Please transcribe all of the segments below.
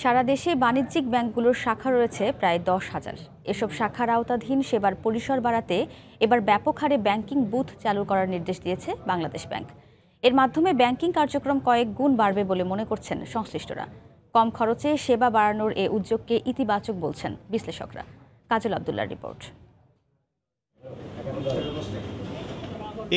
সারা দেশে বাণিজ্যিক ব্যাংকগুলোর শাখা রয়েছে প্রায় 10,000। এসব শাখার আওতাধীন সেবার পরিসর বাড়াতে এবার ব্যাপক হারে ব্যাংকিং বুথ চালু করার নির্দেশ দিয়েছে বাংলাদেশ ব্যাংক। এর মাধ্যমে ব্যাংকিং কার্যক্রম কয়েক গুণ বাড়বে বলে মনে করছেন সংশ্লিষ্টরা। কম খরচে সেবা বাড়ানোর এ উদ্যোগকে ইতিবাচক বলছেন বিশ্লেষকরা। কাজল আব্দুল্লাহর রিপোর্ট।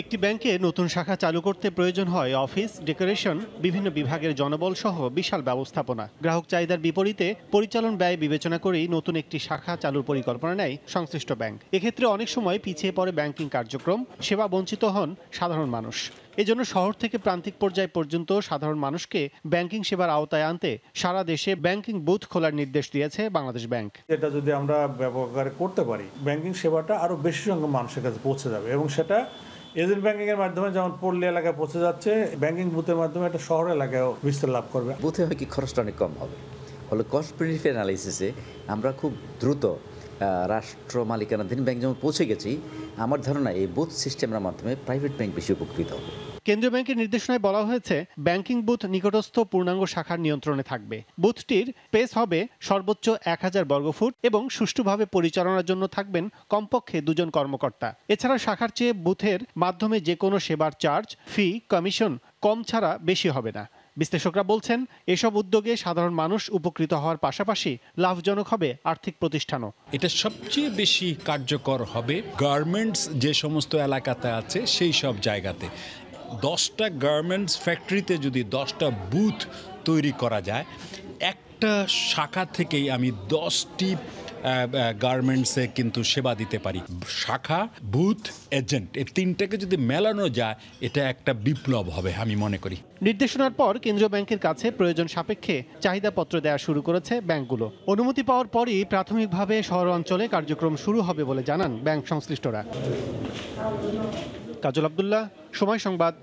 একটি ব্যাংকে নতুন শাখা চালু করতে প্রয়োজন হয় অফিস, ডেকোরেশন, বিভিন্ন বিভাগের জনবল সহ বিশাল ব্যবস্থাপনা। গ্রাহক চাহিদার বিপরীতে পরিচালন ব্যয় বিবেচনা করেই নতুন একটি শাখা চালুর পরিকল্পনা নেয় সংশ্লিষ্ট ব্যাংক। এক্ষেত্রে অনেক সময় পিছিয়ে পড়ে ব্যাংকিং কার্যক্রম, সেবা বঞ্চিত হন সাধারণ মানুষ। এজন্য শহর থেকে প্রান্তিক পর্যায় পর্যন্ত সাধারণ মানুষকে ব্যাংকিং সেবার আওতায় আনতে সারা দেশে ব্যাংকিং বুথ খোলার নির্দেশ দিয়েছে বাংলাদেশ ব্যাংক। এটা যদি আমরা ব্যাপক আকারে করতে পারি, ব্যাংকিং সেবাটা আরো বেশি সংখ্যক মানুষের কাছে পৌঁছে যাবে এবং সেটা এজেন্ট ব্যাংকিং এর মাধ্যমে যেমন পল্লী এলাকায় পৌঁছে যাচ্ছে, ব্যাংকিং বুথের মাধ্যমে একটা শহর এলাকায়ও বিস্তার লাভ করবে। বুথে হয় কি খরচটা অনেক কম হবে, ফলে কস্ট বেনিফিট অ্যানালাইসিসে আমরা খুব দ্রুত রাষ্ট্র মালিকানাধীন ব্যাংক যেমন পৌঁছে গেছি, আমার ধারণা এই বুথ সিস্টেমের মাধ্যমে প্রাইভেট ব্যাংক বেশি উপকৃত হবে। কেন্দ্রীয় ব্যাংকের নির্দেশনায় বলা হয়েছে ব্যাংকিং বুথ নিকটস্থ পূর্ণাঙ্গ শাখার নিয়ন্ত্রণে থাকবে। বুথটির স্পেস হবে সর্বোচ্চ 1000 বর্গফুট এবং সুষ্ঠুভাবে পরিচালনার জন্য থাকবেন কমপক্ষে 2 জন কর্মকর্তা। এছাড়া শাখার চেয়ে বুথের মাধ্যমে যে কোনো সেবার চার্জ, ফি, কমিশন কম ছাড়া বেশি হবে না। বিশ্লেষকরা বলছেন এসব উদ্যোগে সাধারণ মানুষ উপকৃত হওয়ার পাশাপাশি লাভজনক হবে আর্থিক প্রতিষ্ঠানও। এটা সবচেয়ে বেশি কার্যকর হবে গার্মেন্টস যে সমস্ত এলাকাতে আছে সেই সব জায়গাতে। 10টা গার্মেন্টস ফ্যাক্টরিতে যদি 10টা বুথ তৈরি করা যায়, একটা শাখা থেকেই আমি 10টি গার্মেন্টসে কিন্তু সেবা দিতে পারি। শাখা, বুথ, এজেন্ট, এই তিনটাকে যদি মেলানো যায়, এটা একটা বিপ্লব হবে আমি মনে করি। নির্দেশনার পর কেন্দ্রীয় ব্যাংকের কাছে প্রয়োজন সাপেক্ষে চাহিদাপত্র দেওয়া শুরু করেছে ব্যাংকগুলো। অনুমতি পাওয়ার পরই প্রাথমিকভাবে শহর অঞ্চলে কার্যক্রম শুরু হবে বলে জানান ব্যাংক সংশ্লিষ্টরা। কাজল আব্দুল্লাহ, সময় সংবাদ।